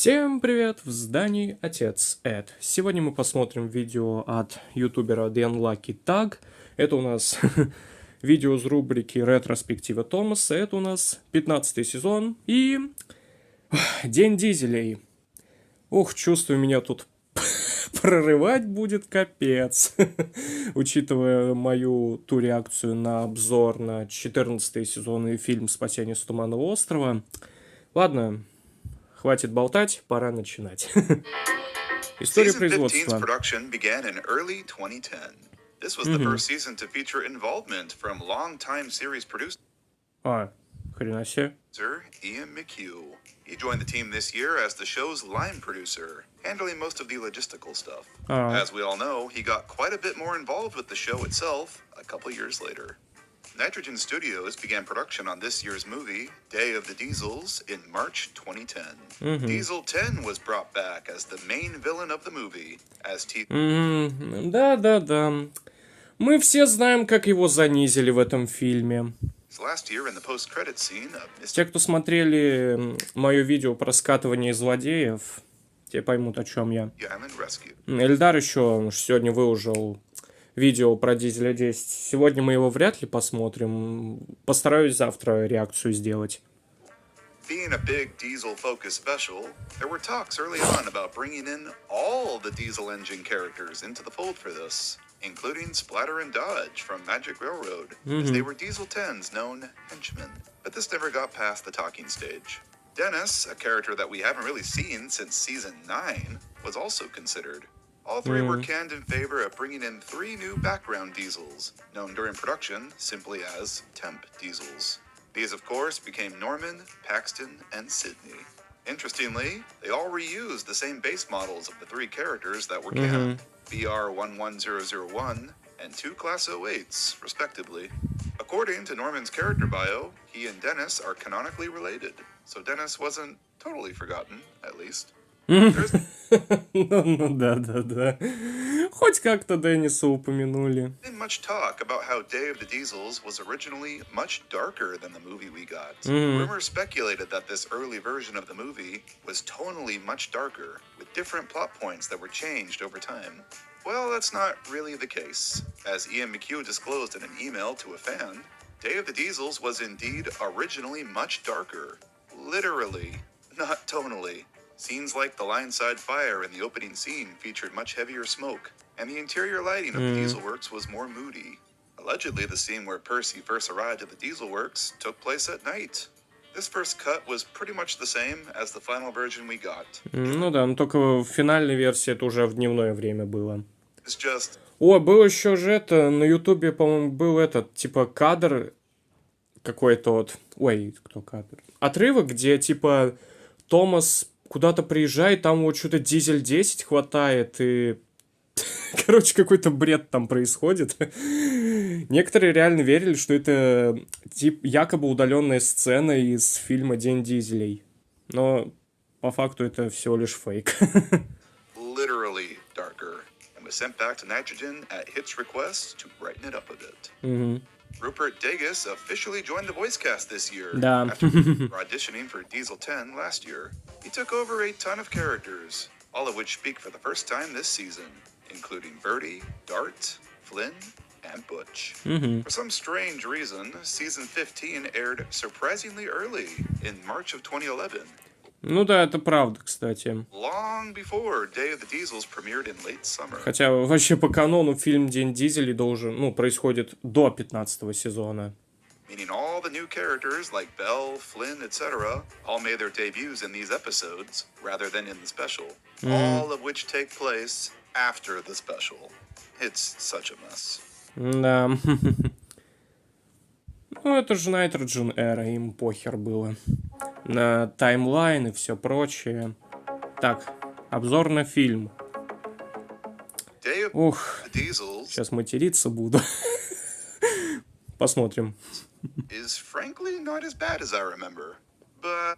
Всем привет! В здании отец Эд. Сегодня мы посмотрим видео от ютубера The Unlucky Tag. Это у нас видео из рубрики ретроспектива Томаса. Это у нас 15 сезон и День Дизелей. Ух, чувствую, меня тут прорывать будет капец. Учитывая мою ту реакцию на обзор на 14 сезон и фильм «Спасение с Туманного острова». Ладно, хватит болтать, пора начинать. История производства. Хрена себе. He joined the team this year as the show's line producer, handling most of the logistical stuff. As we all know, he got quite a bit more involved with the show itself a couple years later. Nitrogen Studios began production on this year's movie, Day of the Diesels, in March 2010. Diesel 10 was brought back as the main villain of the movie, as Да. Мы все знаем, как его занизили в этом фильме. Те, кто смотрели мое видео про скатывание злодеев, те поймут, о чем я. Эльдар еще сегодня выложил видео про Дизеля 10. Сегодня мы его вряд ли посмотрим. Постараюсь завтра реакцию сделать. Being a big diesel-focused special, there were talks early on about bringing in all the diesel engine characters into the fold for this, including Splatter and Dodge from Magic Railroad, as they were Diesel 10's known henchmen. But this never got past the talking stage. Dennis, a character that we haven't really seen since Season 9, was also considered. All three were canned in favor of bringing in 3 new background diesels, known during production simply as temp diesels. These, of course, became Norman, Paxton, and Sydney. Interestingly, they all reused the same base models of the 3 characters that were canned, BR11001 and 2 Class 08s, respectively. According to Norman's character bio, he and Dennis are canonically related, so Dennis wasn't totally forgotten, at least. Ну да. Хоть как-то Денниса упомянули. Much talk about how Day of the Diesels was originally much darker than the movie we got. Rumors speculated that this early version of the movie was tonally much darker, with different plot points that were changed over time. Well, that's not really the case. As Ian McHugh disclosed in an email to a fan, Day of the Diesels was indeed originally much darker. Literally, not tonally. Scenes like the line-side fire in the opening scene featured much heavier smoke, and the interior lighting of the Diesel Works was more moody. Allegedly, the scene where Percy first arrived at the Diesel Works took place at night. This first cut was pretty much the same as the final version we got. Ну да, но только в финальной версии это уже в дневное время было. It's just... О, был еще же это, на ютубе, по-моему, был этот, типа, кадр какой-то вот... Ой, кто кадр? Отрывок, где, типа, Томас куда-то приезжает, там вот что-то Дизель 10 хватает, и... Короче, какой-то бред там происходит. Некоторые реально верили, что это якобы удаленная сцена из фильма «День Дизелей». Но по факту это всего лишь фейк. Literally darker, and was sent back to Nitrogen at Hit's request to brighten it up a bit. Rupert Degas officially joined the voice cast this year after auditioning for Diesel 10 last year. He took over a ton of characters, all of which speak for the first time this season, including Birdie, Dart, Flynn, and Butch. For some strange reason, season 15 aired surprisingly early in March of 2011. Ну да, это правда, кстати. Long before Day of the Diesels premiered in late summer. Хотя вообще по канону фильм «День Дизелей» должен, происходит до 15 сезона. Meaning all the new characters like Belle, Flynn, etc. all made their debuts in these episodes rather than in the special. All of which take place after the special. It's such a mess. Да. Ну, это же Nitrogen Era, им похер было. На таймлайн и все прочее. Так, обзор на фильм. Ух, сейчас материться буду. Посмотрим.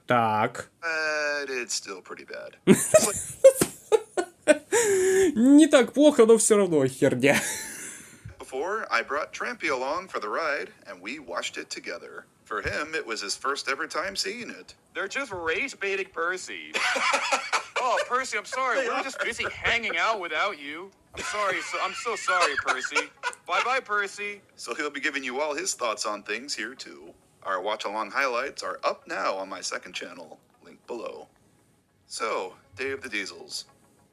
Так. Не так плохо, но все равно херня. Before, I brought Trampy along for the ride, and we watched it together. For him, it was his first ever time seeing it. They're just rage-baiting Percy. Oh, Percy, I'm sorry. We were just busy hanging out without you. I'm so sorry, Percy. Bye-bye, Percy. So he'll be giving you all his thoughts on things here, too. Our watch-along highlights are up now on my second channel, link below. So, Day of the Diesels.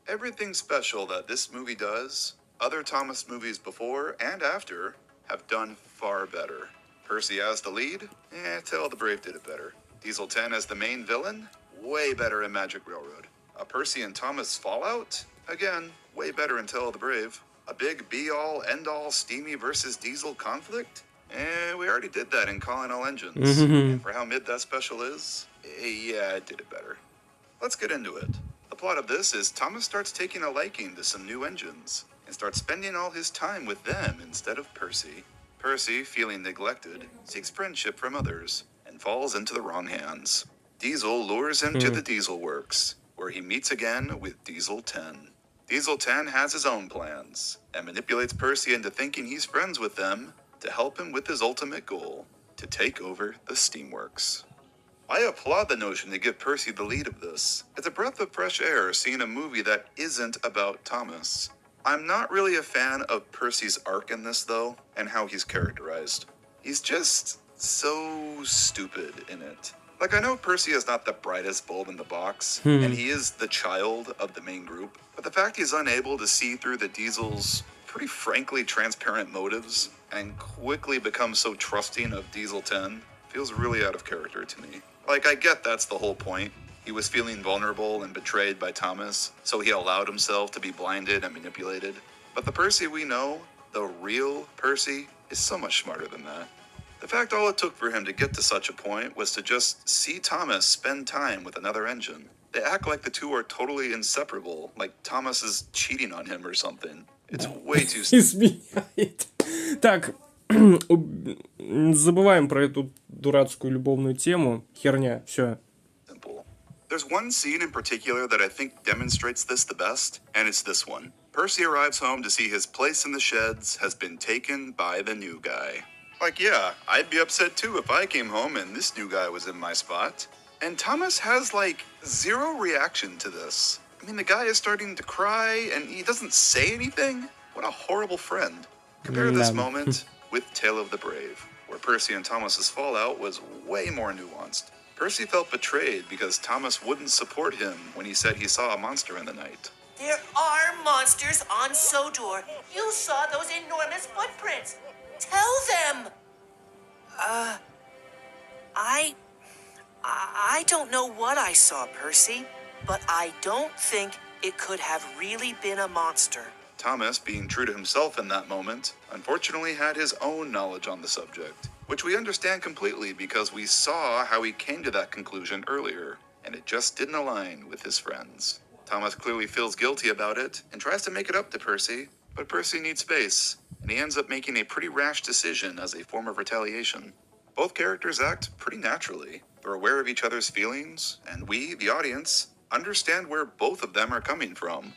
Everything special that this movie does, other Thomas movies before and after have done far better. Percy as the lead? Tale of the Brave did it better. Diesel 10 as the main villain? Way better in Magic Railroad. A Percy and Thomas fallout? Again, way better in Tale of the Brave. A big be-all, end-all Steamy versus Diesel conflict? We already did that in Calling All Engines. And for how mid that special is, yeah, it did it better. Let's get into it. The plot of this is Thomas starts taking a liking to some new engines and starts spending all his time with them instead of Percy. Percy, feeling neglected, seeks friendship from others and falls into the wrong hands. Diesel lures him to the Diesel Works, where he meets again with Diesel 10. Diesel 10 has his own plans and manipulates Percy into thinking he's friends with them to help him with his ultimate goal, to take over the Steamworks. I applaud the notion to give Percy the lead of this. It's a breath of fresh air seeing a movie that isn't about Thomas. I'm not really a fan of Percy's arc in this, though, and how he's characterized. He's just so stupid in it. Like, I know Percy is not the brightest bulb in the box, and he is the child of the main group, but the fact he's unable to see through the Diesel's pretty frankly transparent motives and quickly become so trusting of Diesel 10 feels really out of character to me. Like, I get that's the whole point. He was feeling vulnerable and betrayed by Thomas, so he allowed himself to be blinded and manipulated. But the Percy we know, the real Percy, is so much smarter than that. The fact all it took for him to get to such a point was to just see Thomas spend time with another engine. They act like the two are totally inseparable, like Thomas is cheating on him or something. It's way too... Изменяет. Так, забываем про эту дурацкую любовную тему. Херня, все. There's one scene in particular that I think demonstrates this the best, and it's this one. Percy arrives home to see his place in the sheds has been taken by the new guy. Like, yeah, I'd be upset too if I came home and this new guy was in my spot. And Thomas has, like, zero reaction to this. I mean, the guy is starting to cry, and he doesn't say anything? What a horrible friend. Compare this moment with Tale of the Brave, where Percy and Thomas's fallout was way more nuanced. Percy felt betrayed because Thomas wouldn't support him when he said he saw a monster in the night. There are monsters on Sodor. You saw those enormous footprints. Tell them. I don't know what I saw, Percy, but I don't think it could have really been a monster. Thomas, being true to himself in that moment, unfortunately had his own knowledge on the subject, which we understand completely because we saw how he came to that conclusion earlier, and it just didn't align with his friends. Thomas clearly feels guilty about it and tries to make it up to Percy, but Percy needs space, and he ends up making a pretty rash decision as a form of retaliation. Both characters act pretty naturally. They're aware of each other's feelings, and we, the audience, understand where both of them are coming from.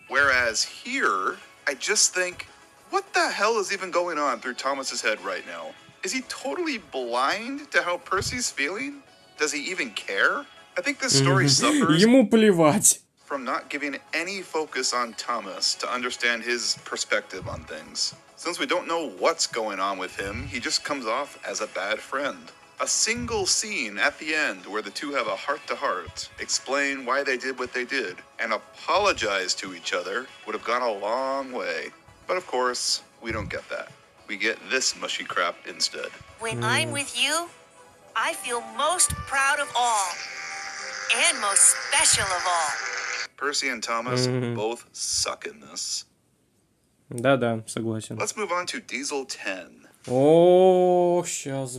Whereas here, I just think, what the hell is even going on through Thomas's head right now? Is he totally blind to how Percy's feeling? Does he even care? I think this story suffers Ему плевать. from not giving any focus on Thomas to understand his perspective on things. Since we don't know what's going on with him, he just comes off as a bad friend. A single scene at the end where the two have a heart-to-heart, explain why they did what they did, and apologize to each other would have gone a long way. But of course, we don't get that. We get this mushy crap instead. When I'm with you, I feel most proud of all, and most special of all. Percy and Thomas both suck in this. Да-да, согласен. Let's move on to Diesel 10. О, сейчас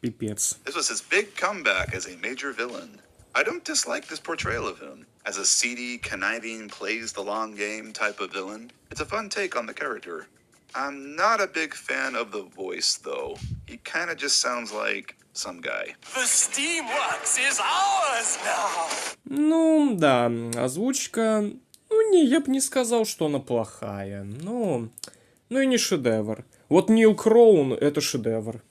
пипец. This was his big comeback as a major villain. I don't dislike this portrayal of him. As a seedy, conniving, plays the long game type of villain, it's a fun take on the character. I'm not a big fan of the voice, though. He kind of just sounds like some guy. The Steamworks is ours now! Ну, да, озвучка... Ну, не, я бы не сказал, что она плохая. Ну и не шедевр. Вот Нил Кроун — это шедевр.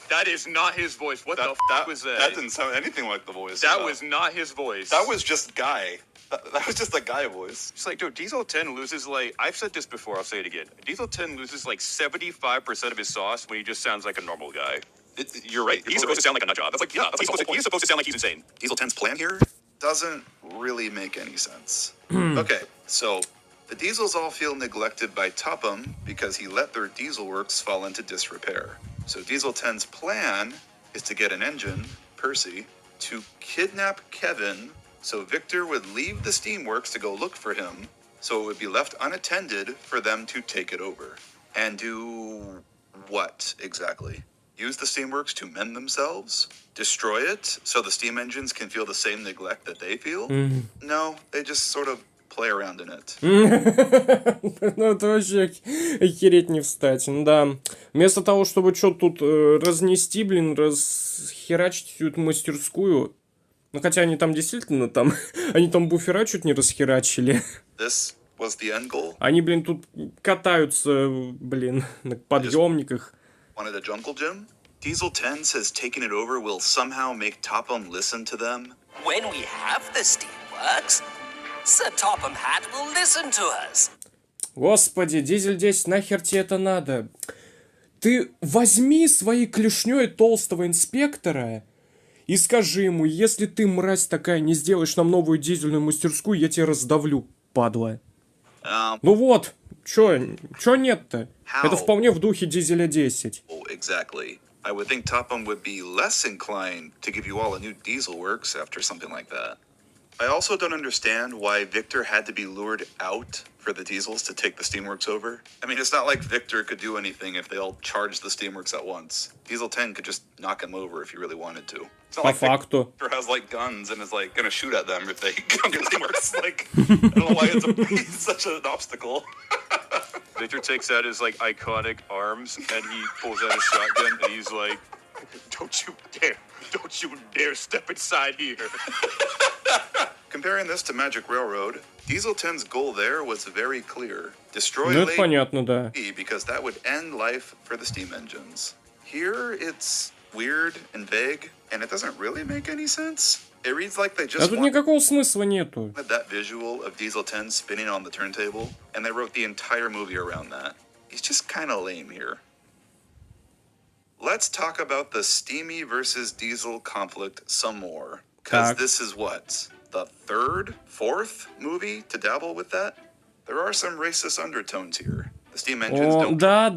That is not his voice. What the f*** was that? That didn't sound anything like the voice. That was not his voice. That was just Guy. That was just a Guy voice. It's like, dude, Diesel 10 loses, like, I've said this before, I'll say it again. Diesel 10 loses, like, 75% of his sauce when he just sounds like a normal guy. You're right. He's supposed to sound like a nut job. That's like, yeah, he's supposed to sound like he's insane. Diesel 10's plan here doesn't really make any sense. Okay, so the Diesels all feel neglected by Topham because he let their diesel works fall into disrepair. So Diesel 10's plan is to get an engine, Percy, to kidnap Kevin so Victor would leave the steamworks to go look for him, so it would be left unattended for them to take it over. And do what exactly? Use the steamworks to mend themselves? Destroy it so the steam engines can feel the same neglect that they feel? No, they just sort of play around in it. Ну, это вообще охереть не встать. Да. Вместо того, чтобы что-то тут разнести, блин, расхерачить всю эту мастерскую. Ну, хотя они там действительно там... Они там буфера чуть не расхерачили. This was the end goal. Они, блин, тут катаются, блин, на подъемниках. Wanted a jungle gym? Diesel 10 says taking it over will somehow make Topham listen to them. When we have the steamworks, Sir Topham Hatt will listen to us. Господи, Дизель 10, нахер тебе это надо? Ты возьми своей клешней толстого инспектора и скажи ему, если ты, мразь такая, не сделаешь нам новую дизельную мастерскую, я тебя раздавлю, падла. Ну вот, чё нет-то? Это вполне в духе Дизеля 10. Oh, exactly. I would think Topham would be less inclined to give you all a new diesel works after something like that. I also don't understand why Victor had to be lured out for the diesels to take the steamworks over. I mean, it's not like Victor could do anything if they all charged the steamworks at once. Diesel 10 could just knock him over if he really wanted to. It's not По like факту. Victor has like guns and is like gonna shoot at them if they come to the steamworks. Like, I don't know why it's such an obstacle. Victor takes out his, like, iconic arms, and he pulls out a shotgun, and he's like, don't you dare step inside here. Comparing this to Magic Railroad, Diesel 10's goal there was very clear. Destroy Ну, это понятно, да. because that would end life for the steam engines. Here, it's weird and vague, and it doesn't really make any sense. It reads like they А just тут никакого смысла нету. wanted that visual of Diesel 10 spinning on the turntable, and they wrote the entire movie around that. He's just kind of lame here. Let's talk about the steamy versus diesel conflict some more. Because Tak. this is what? The fourth movie to dabble with that? There are some racist undertones here. The steam engines О, don't да.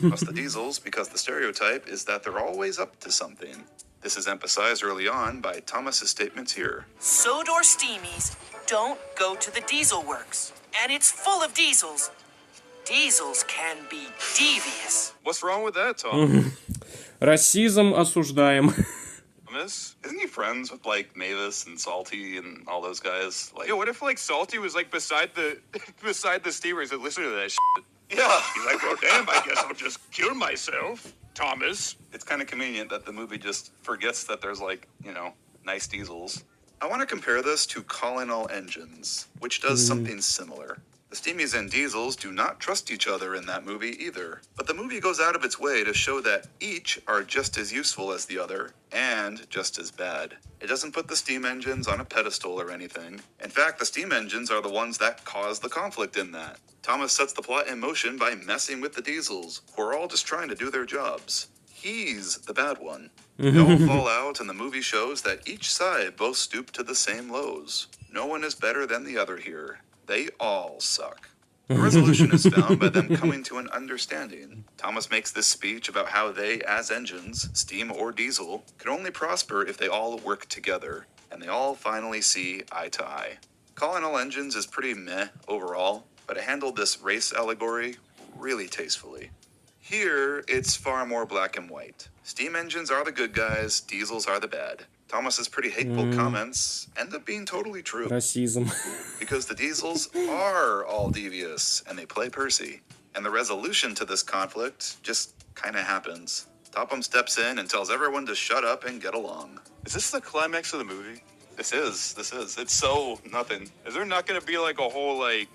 trust the diesels because the stereotype is that they're always up to something. This is emphasized early on by Thomas's statements here. Sodor Steamies don't go to the diesel works, and it's full of diesels. Diesels can be devious. What's wrong with that, Tom? Расизм осуждаем. Thomas? Isn't he friends with like Mavis and Salty and all those guys? Like, Yo, what if, like, Salty was, like, beside the steamers and listened to that shit? yeah. He's like, well, damn, I guess I'll just kill myself, Thomas. It's kind of convenient that the movie just forgets that there's like, nice diesels. I want to compare this to Calling All Engines, which does something similar. The Steamies and Diesels do not trust each other in that movie either, but the movie goes out of its way to show that each are just as useful as the other, and just as bad. It doesn't put the steam engines on a pedestal or anything. In fact, the steam engines are the ones that cause the conflict in that. Thomas sets the plot in motion by messing with the Diesels, who are all just trying to do their jobs. He's the bad one. They all fall out, and the movie shows that each side both stoop to the same lows. No one is better than the other here. They all suck. The resolution is found by them coming to an understanding. Thomas makes this speech about how they, as engines, steam or diesel, can only prosper if they all work together, and they all finally see eye to eye. Calling All Engines is pretty meh overall, but it handled this race allegory really tastefully. Here, it's far more black and white. Steam engines are the good guys, diesels are the bad. Thomas's pretty hateful comments end up being totally true. Расизм. Because the diesels are all devious, and they play Percy. And the resolution to this conflict just kind of happens. Topham steps in and tells everyone to shut up and get along. Is this the climax of the movie? This is. It's so nothing. Is there not going to be, like, a whole, like...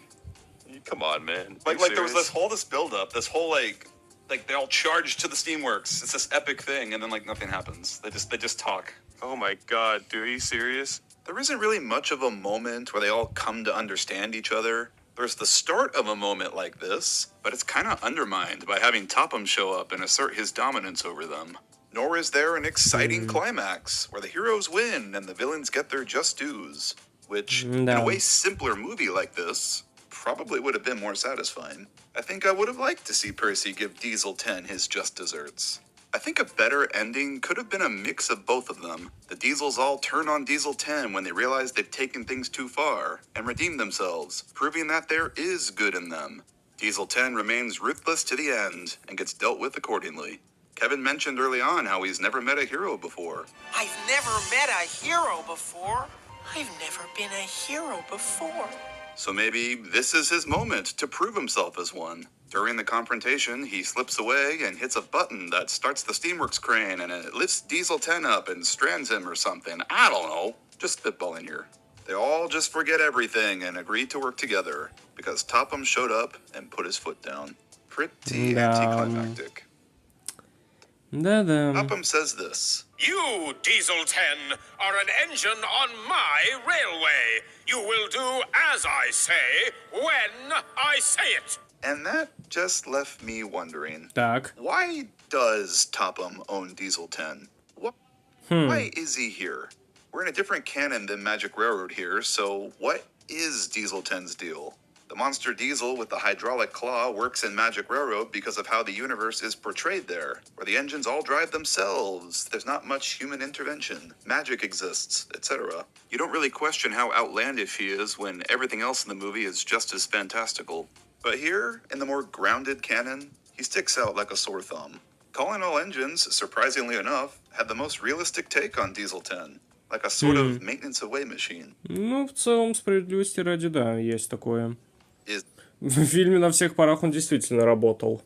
Come on, man. Like there was this whole build-up, this whole, like, Like they all charge to the steamworks. It's this epic thing, and then like nothing happens. They just talk. Oh my god, dude, are you serious? There isn't really much of a moment where they all come to understand each other. There's the start of a moment like this, but it's kind of undermined by having Topham show up and assert his dominance over them. Nor is there an exciting climax where the heroes win and the villains get their just dues, which, in a way simpler movie like this, probably would have been more satisfying. I think I would have liked to see Percy give Diesel 10 his just desserts. I think a better ending could have been a mix of both of them. The Diesels all turn on Diesel 10 when they realize they've taken things too far, and redeem themselves, proving that there is good in them. Diesel 10 remains ruthless to the end, and gets dealt with accordingly. Kevin mentioned early on how he's never met a hero before. I've never met a hero before. I've never been a hero before. So maybe this is his moment to prove himself as one. During the confrontation, he slips away and hits a button that starts the Steamworks crane and it lifts Diesel 10 up and strands him or something. I don't know. Just spitballing here. They all just forget everything and agree to work together because Topham showed up and put his foot down. Pretty anticlimactic. Topham says this. You, Diesel 10, are an engine on my railway. You will do as I say, when I say it. And that just left me wondering. Так. Why does Topham own Diesel 10? Why is he here? We're in a different canon than Magic Railroad here, so what is Diesel 10's deal? The monster Diesel with the hydraulic claw works in Magic Railroad because of how the universe is portrayed there, where the engines all drive themselves, there's not much human intervention, magic exists, etc. You don't really question how outlandish he is when everything else in the movie is just as fantastical. But here, in the more grounded canon, he sticks out like a sore thumb. Calling all engines, surprisingly enough, had the most realistic take on Diesel 10, like a sort of maintenance away machine. Ну, в целом, справедливости ради, да, есть такое. В фильме на всех парах он действительно работал.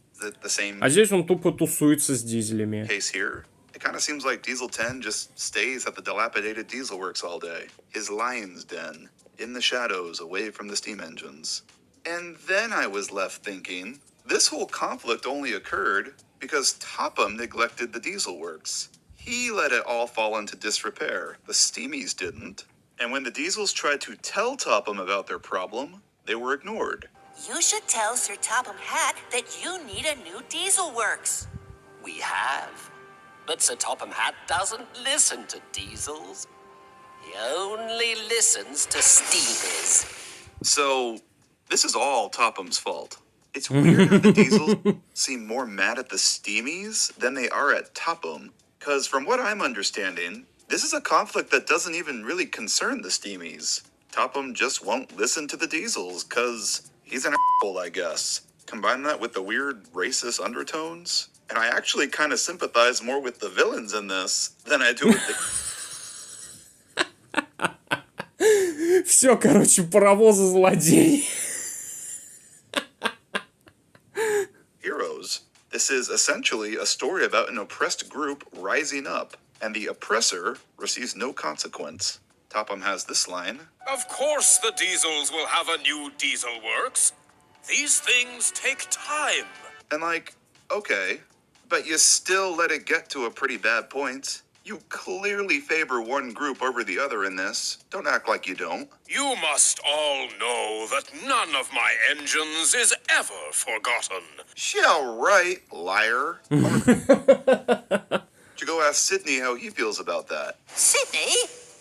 А здесь он тупо тусуется с дизелями. It kind of seems like Diesel 10 just stays at the dilapidated diesel works all day. His lion's den, in the shadows, away from the steam engines. And then I was left thinking, this whole conflict only occurred because Topham neglected the diesel works. He let it all fall into disrepair. The steamies didn't. And when the diesels tried to tell Topham about their problem, they were ignored. You should tell Sir Topham Hatt that you need a new diesel works. We have. But Sir Topham Hatt doesn't listen to diesels. He only listens to steamies. So, this is all Topham's fault. It's weird how the diesels seem more mad at the steamies than they are at Topham. Because from what I'm understanding, this is a conflict that doesn't even really concern the steamies. Topham just won't listen to the diesels, because he's an asshole, I guess. Combine that with the weird racist undertones, and I actually kind of sympathize more with the villains in this than I do with the... Все, короче, паровозы злодеи. Heroes. This is essentially a story about an oppressed group rising up, and the oppressor receives no consequence. Topham has this line. Of course the diesels will have a new diesel works. These things take time. And like, okay, but you still let it get to a pretty bad point. You clearly favor one group over the other in this. Don't act like you don't. You must all know that none of my engines is ever forgotten. Yeah, right, liar. Why don't you go ask Sydney how he feels about that? Sydney,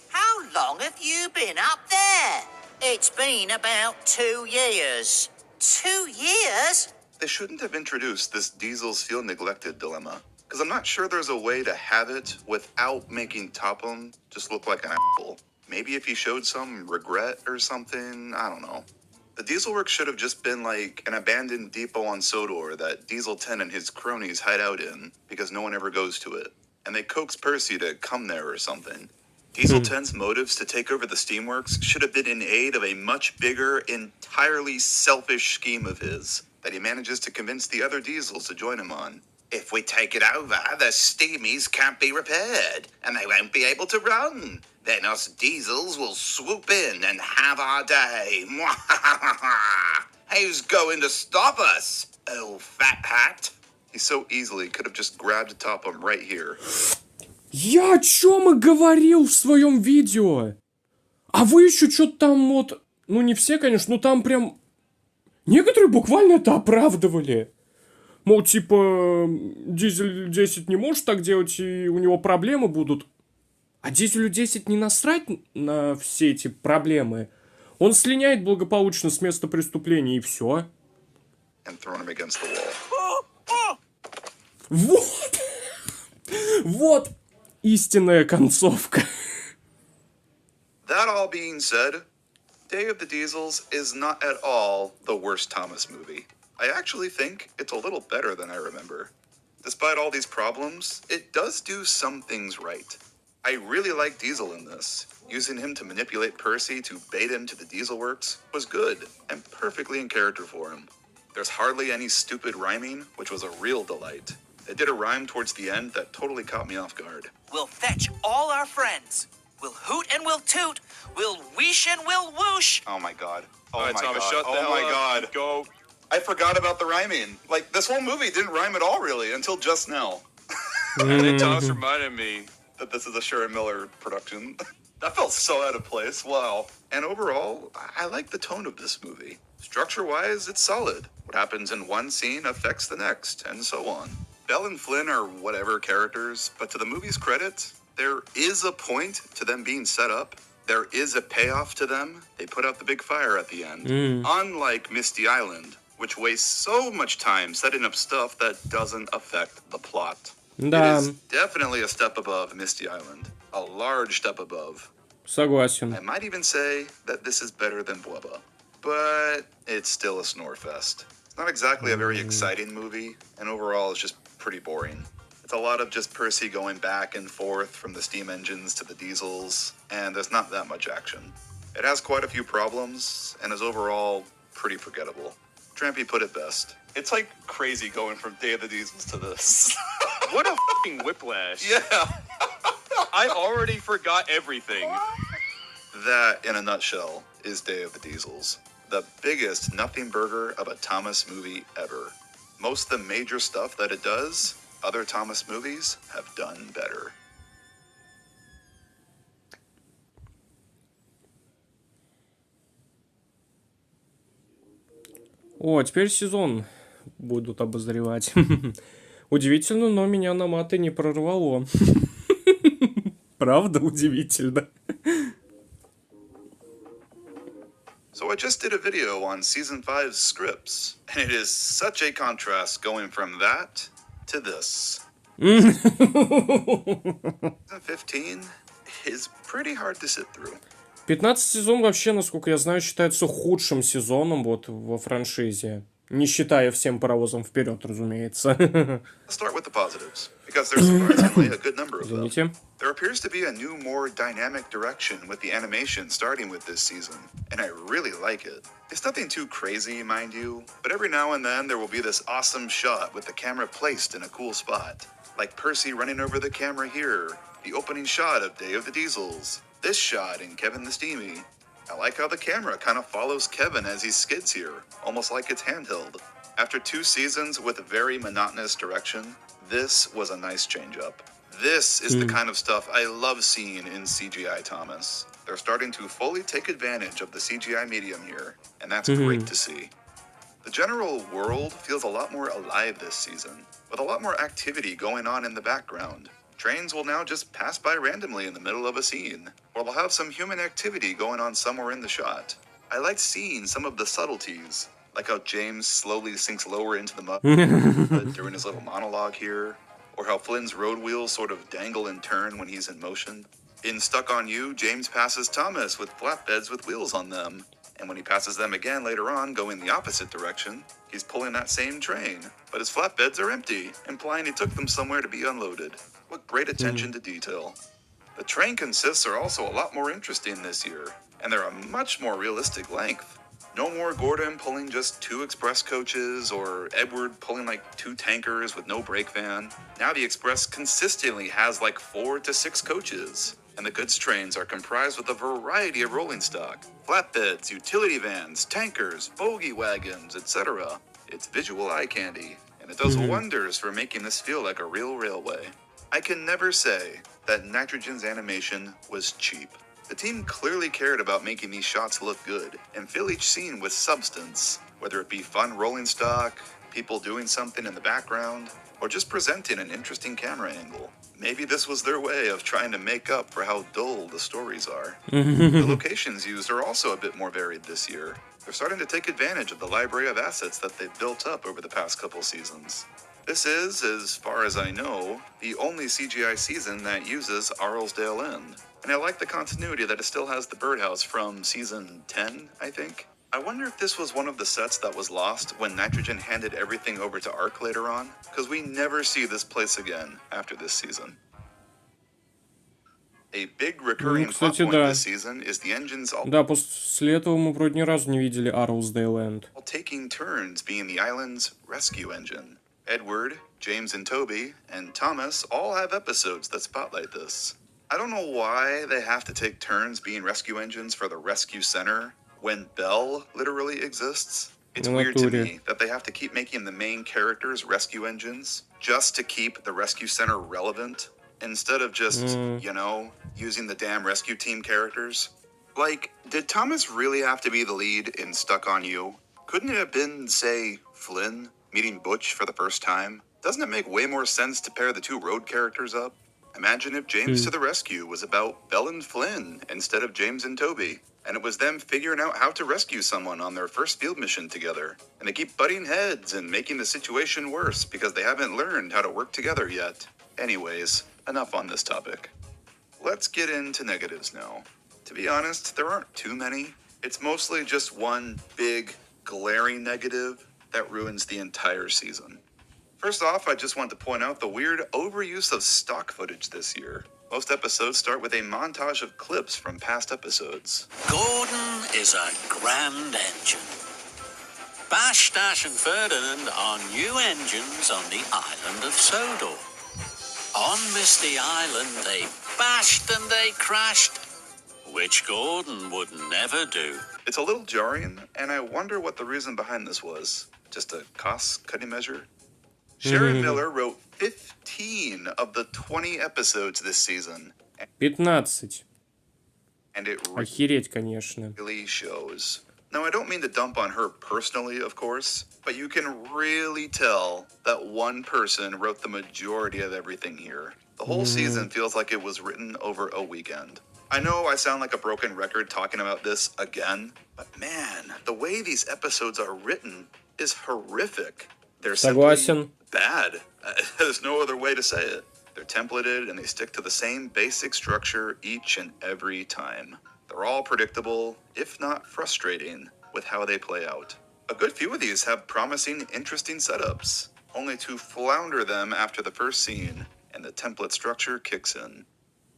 how long have you been up there? It's been about 2 years. 2 years? They shouldn't have introduced this diesels feel neglected dilemma. Because I'm not sure there's a way to have it without making Topham just look like an asshole. Maybe if he showed some regret or something, I don't know. The diesel works should have just been like an abandoned depot on Sodor that Diesel 10 and his cronies hide out in because no one ever goes to it. And they coax Percy to come there or something. Diesel 10's motives to take over the steamworks should have been in aid of a much bigger, entirely selfish scheme of his that he manages to convince the other diesels to join him on. If we take it over, the steamies can't be repaired, and they won't be able to run. Then us diesels will swoop in and have our day. Who's going to stop us, old fat hat? He so easily could have just grabbed atop him right here. Я о чем и говорил в своем видео. А вы еще что-то там вот... Ну, не все, конечно, но там прям... Некоторые буквально это оправдывали. Мол, типа, Дизель 10 не может так делать, и у него проблемы будут. А Дизелю 10 не насрать на все эти проблемы. Он слиняет благополучно с места преступления, и все. Вот! Вот истинная концовка. That all being said, Day of the Diesels is not at all the worst Thomas movie. I actually think it's a little better than I remember. Despite all these problems, it does do some things right. I really like Diesel in this. Using him to manipulate Percy to bait him to the Diesel Works was good and perfectly in character for him. There's hardly any stupid rhyming, which was a real delight. They did a rhyme towards the end that totally caught me off guard. We'll fetch all our friends. We'll hoot and we'll toot. We'll wheesh and we'll whoosh. Oh my god. Oh All right, my Thomas, god. shut the Oh hell my up. god. Go. I forgot about the rhyming. Like, this whole movie didn't rhyme at all, really, until just now. I think Thomas reminded me. That this is a Sharon Miller production. That felt so out of place. Wow. And overall, I like the tone of this movie. Structure-wise, it's solid. What happens in one scene affects the next, and so on. Belle and Flynn are whatever characters, but to the movie's credit, there is a point to them being set up. There is a payoff to them. They put out the big fire at the end. Unlike Misty Island, which wastes so much time setting up stuff that doesn't affect the plot. Да, It is definitely a step above Misty Island. A large step above. согласен. I might even say that this is better than Bwubba. But it's still a snore fest. It's not exactly a very exciting movie, and overall it's just pretty boring. It's a lot of just Percy going back and forth from the steam engines to the diesels, and there's not that much action. It has quite a few problems, and is overall pretty forgettable. Trampy put it best. It's like crazy going from Day of the Diesels to this. What a fucking whiplash. Yeah. I already forgot everything. That, in a nutshell, is Day of the Diesels. The biggest nothing burger of a Thomas movie ever. Most of the major stuff that it does, other Thomas movies have done better. О, теперь сезон будут обозревать. Удивительно, но меня на маты не прорвало. Правда удивительно. So I just did a video on Season 5's scripts, and it is such a contrast going from that to this. Season 15 is pretty hard to sit through. 15 сезон вообще, насколько я знаю, считается худшим сезоном вот во франшизе. Не считая всем паровозом вперед, разумеется. Let's start with the positives, because there's surprisingly a good number of them. Извините. There appears to be a new, more dynamic direction with the animation starting with this season, and I really like it. It's nothing too crazy, mind you, but every now and then there will be this awesome shot with the camera placed in a cool spot. Like Percy running over the camera here, the opening shot of Day of the Diesels, this shot in Kevin the Steamy. I like how the camera kind of follows Kevin as he skids here, almost like it's handheld. After 2 seasons with very monotonous direction, this was a nice change-up. This is the kind of stuff I love seeing in CGI Thomas. They're starting to fully take advantage of the CGI medium here, and that's great to see. The general world feels a lot more alive this season, with a lot more activity going on in the background. Trains will now just pass by randomly in the middle of a scene, or they'll have some human activity going on somewhere in the shot. I like seeing some of the subtleties, like how James slowly sinks lower into the mud during his little monologue here, or how Flynn's road wheels sort of dangle and turn when he's in motion. In Stuck on You, James passes Thomas with flatbeds with wheels on them, and when he passes them again later on, going the opposite direction, he's pulling that same train, but his flatbeds are empty, implying he took them somewhere to be unloaded. What great attention to detail. The train consists are also a lot more interesting this year, and they're a much more realistic length. No more Gordon pulling just 2 express coaches, or Edward pulling like 2 tankers with no brake van. Now the express consistently has like 4 to 6 coaches, and the goods trains are comprised with a variety of rolling stock. Flatbeds, utility vans, tankers, bogey wagons, etc. It's visual eye candy. and it does wonders for making this feel like a real railway. I can never say that Nitrogen's animation was cheap. The team clearly cared about making these shots look good and fill each scene with substance, whether it be fun rolling stock, people doing something in the background, or just presenting an interesting camera angle. Maybe this was their way of trying to make up for how dull the stories are. The locations used are also a bit more varied this year. They're starting to take advantage of the library of assets that they've built up over the past couple seasons. This is, as far as I know, the only CGI season that uses Arlesdale Inn. And I like the continuity that it still has the birdhouse from season 10, I think. I wonder if this was one of the sets that was lost when Nitrogen handed everything over to Ark later on, because we never see this place again after this season. A big recurring plot point this season is the engines all Да, после этого мы вроде ни разу не видели Arlesdale End. taking turns being the island's rescue engine. Edward, James and Toby, and Thomas all have episodes that spotlight this. I don't know why they have to take turns being rescue engines for the rescue center when Belle literally exists. It's weird to me that they have to keep making the main characters rescue engines just to keep the rescue center relevant instead of just, you know, using the damn rescue team characters. Like, did Thomas really have to be the lead in Stuck on You? Couldn't it have been, say, Flynn meeting Butch for the first time? Doesn't it make way more sense to pair the two road characters up? Imagine if James to the Rescue was about Belle and Flynn instead of James and Toby, and it was them figuring out how to rescue someone on their first field mission together, and they keep butting heads and making the situation worse because they haven't learned how to work together yet. Anyways, enough on this topic. Let's get into negatives now. To be honest, there aren't too many. It's mostly just one big, glaring negative that ruins the entire season. First off, I just want to point out the weird overuse of stock footage this year. Most episodes start with a montage of clips from past episodes. Gordon is a grand engine. Bash, Dash and Ferdinand are new engines on the island of Sodor. On Misty Island, they bashed and they crashed, which Gordon would never do. It's a little jarring, and I wonder what the reason behind this was. Just a cost-cutting measure? Sharon Miller wrote 15 of the 20 episodes this season. 15. And it Охереть, конечно. really shows. Now, I don't mean to dump on her personally, of course, but you can really tell that one person wrote the majority of everything here. The whole season feels like it was written over a weekend. I know I sound like a broken record talking about this again, but man, the way these episodes are written is horrific. They're simply bad. There's no other way to say it. They're templated and they stick to the same basic structure each and every time. They're all predictable, if not frustrating, with how they play out. A good few of these have promising, interesting setups, only to flounder them after the first scene and the template structure kicks in.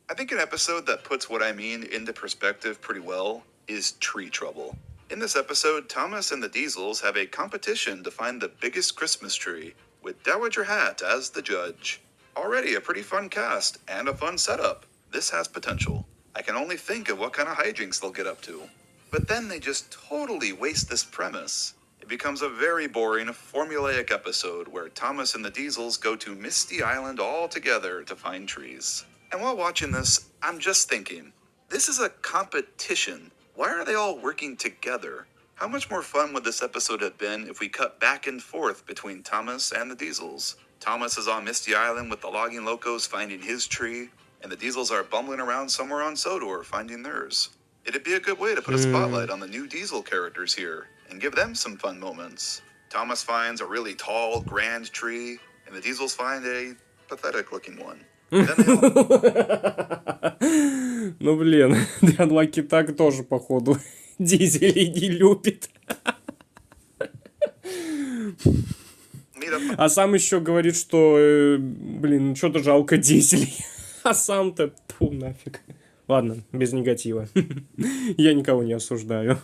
I think an episode that puts what I mean into perspective pretty well is Tree Trouble. In this episode, Thomas and the Diesels have a competition to find the biggest Christmas tree, with Dowager Hat as the judge. Already a pretty fun cast and a fun setup. This has potential. I can only think of what kind of hijinks they'll get up to. But then they just totally waste this premise. It becomes a very boring, formulaic episode where Thomas and the Diesels go to Misty Island all together to find trees. And while watching this, I'm just thinking, this is a competition. Why are they all working together? How much more fun would this episode have been if we cut back and forth between Thomas and the Diesels? Thomas is on Misty Island with the logging locos finding his tree, and the Diesels are bumbling around somewhere on Sodor finding theirs. It'd be a good way to put a spotlight on the new Diesel characters here, and give them some fun moments. Thomas finds a really tall, grand tree, and the Diesels find a pathetic-looking one. Ну, блин, Дианлаки так тоже, походу, Дизелей не любит. А сам еще говорит, что, блин, что-то жалко Дизелей. А сам-то, тьфу, нафиг. Ладно, без негатива. Я никого не осуждаю.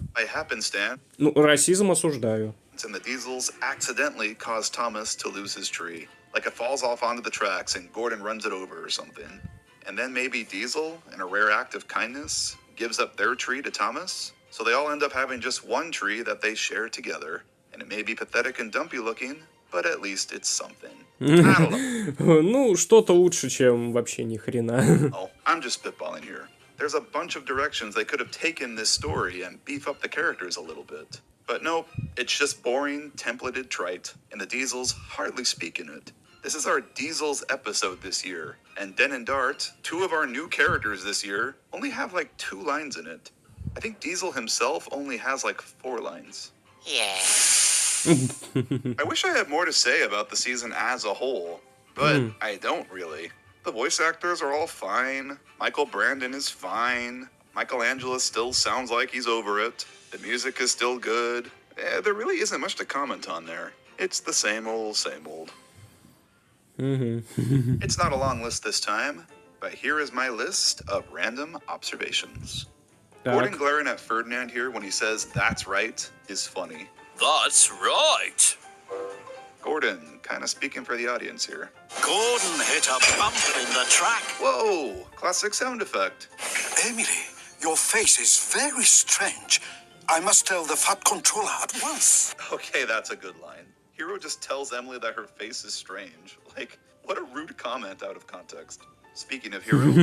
Ну, расизм осуждаю. And the Diesels accidentally cause Thomas to lose his tree. Like it falls off onto the tracks and Gordon runs it over or something. And then maybe Diesel, in a rare act of kindness, gives up their tree to Thomas. So they all end up having just one tree that they share together. And it may be pathetic and dumpy looking, but at least it's something. I don't know. Ну, что-то лучше, чем вообще ни хрена. Oh, I'm just spitballing here. There's a bunch of directions they could have taken this story and beef up the characters a little bit. But nope, it's just boring, templated trite, and the Diesels hardly speak in it. This is our Diesels episode this year, and Den and Dart, two of our new characters this year, only have like 2 lines in it. I think Diesel himself only has like 4 lines. Yeah. I wish I had more to say about the season as a whole, but I don't really. The voice actors are all fine. Michael Brandon is fine. Michelangelo still sounds like he's over it. The music is still good. There really isn't much to comment on there. It's the same old, same old. It's not a long list this time, but here is my list of random observations. Gordon glaring at Ferdinand here when he says "that's right" is funny. That's right. Gordon, kind of speaking for the audience here. Gordon hit a bump in the track. Whoa, classic sound effect. Emily, your face is very strange. I must tell the fat controller at once. Okay, that's a good line. Hero just tells Emily that her face is strange. Like, what a rude comment out of context. Speaking of Hero,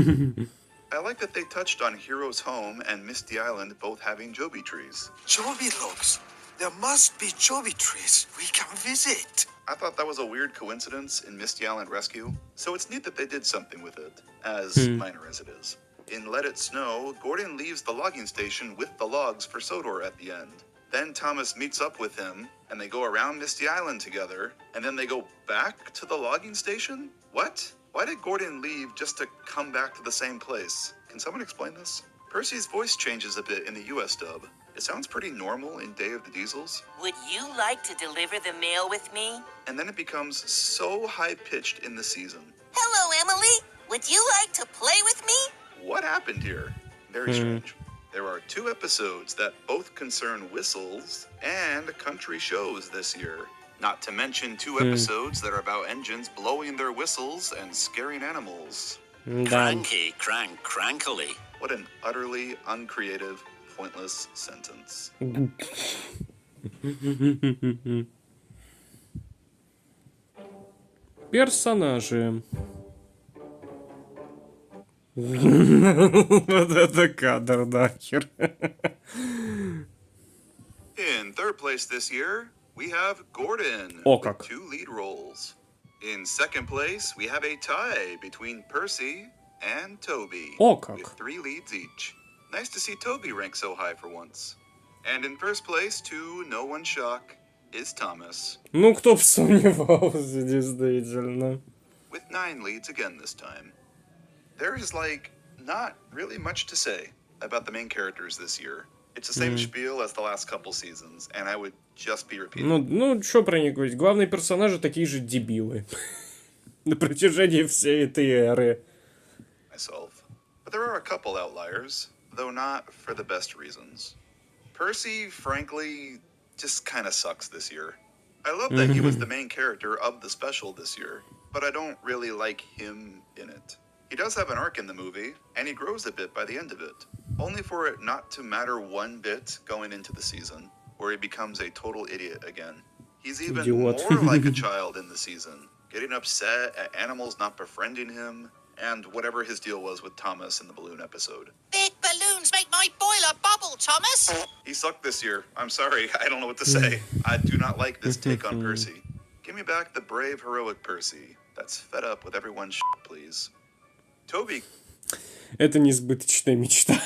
I like that they touched on Hero's home and Misty Island both having Joby trees. Joby logs. There must be Joby trees we can visit. I thought that was a weird coincidence in Misty Island Rescue, so it's neat that they did something with it, as minor as it is. In Let It Snow, Gordon leaves the logging station with the logs for Sodor at the end. Then Thomas meets up with him, and they go around Misty Island together, and then they go back to the logging station? What? Why did Gordon leave just to come back to the same place? Can someone explain this? Percy's voice changes a bit in the US dub. It sounds pretty normal in Day of the Diesels. Would you like to deliver the mail with me? And then it becomes so high-pitched in the season. Hello, Emily. Would you like to play with me? What happened here? Very strange. There are 2 episodes that both concern whistles and country shows this year. Not to mention 2 episodes that are about engines blowing their whistles and scaring animals. Cranky, crankily. What an utterly uncreative, pointless sentence. Персонажи. Вот это кадр, нахер. In 3rd place this year, we have Gordon О, with как. 2 lead roles. In 2nd place, we have a tie between Percy and Toby О, как. with 3 leads each. Nice to see Toby rank so high for once. And in 1st place, to no one's shock, is Thomas, Ну, кто бы сомневался, действительно. with 9 leads again this time. There is, like, not really much to say about the main characters this year. It's the same spiel as the last couple seasons, and I would just be repeating. Ну, что про них говорить? Главные персонажи такие же дебилы. На протяжении всей этой эры. Myself. But there are a couple outliers, though not for the best reasons. Percy, frankly, just kind of sucks this year. I love that he was the main character of the special this year, but I don't really like him in it. He does have an arc in the movie, and he grows a bit by the end of it, only for it not to matter one bit going into the season, where he becomes a total idiot again. He's even Idiot. more like a child in the season, getting upset at animals not befriending him, and whatever his deal was with Thomas in the balloon episode. Big balloons make my boiler bubble, Thomas. He sucked this year. I'm sorry, I don't know what to say. I do not like this take on Percy. Give me back the brave, heroic Percy that's fed up with everyone's shit, please. Toby Это несбыточная мечта.